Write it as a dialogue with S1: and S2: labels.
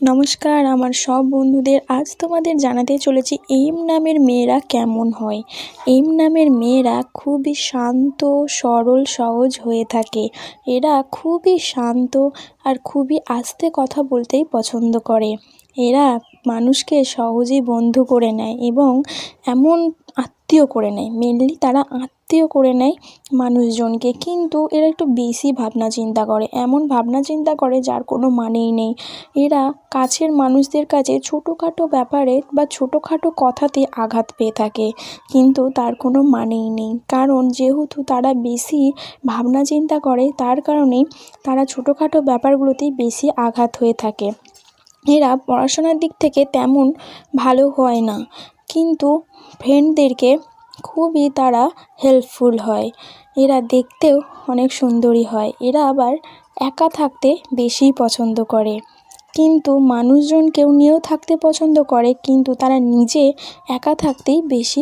S1: নমস্কার আমার সব বন্ধুদের। আজ তোমাদের জানাতে চলেছি এম নামের মেয়েরা কেমন হয়। এম নামের মেয়েরা খুবই শান্ত, সরল, সহজ হয়ে থাকে। এরা খুবই শান্ত আর খুবই আস্তে কথা বলতেই পছন্দ করে। এরা মানুষকে সহজেই বন্ধু করে নেয় এবং এমন আত্মীয় করে নেয়, মেনলি তারা আত্মীয় করে নেয় মানুষজনকে। কিন্তু এরা একটু বেশি ভাবনা চিন্তা করে, এমন ভাবনা চিন্তা করে যার কোনো মানেই নেই। এরা কাছের মানুষদের কাছে ছোটোখাটো ব্যাপারে বা ছোটোখাটো কথাতে আঘাত পেয়ে থাকে, কিন্তু তার কোনো মানেই নেই। কারণ যেহেতু তারা বেশি ভাবনা চিন্তা করে, তার কারণেই তারা ছোটোখাটো ব্যাপারগুলোতেই বেশি আঘাত হয়ে থাকে। এরা পড়াশোনার দিক থেকে তেমন ভালো হয় না, কিন্তু ফ্রেন্ডদেরকে খুবই তারা হেল্পফুল হয়। এরা দেখতেও অনেক সুন্দরী হয়। এরা আবার একা থাকতে বেশিই পছন্দ করে, কিন্তু মানুষজনকেও নিয়েও থাকতে পছন্দ করে, কিন্তু তারা নিজে একা থাকতেই বেশি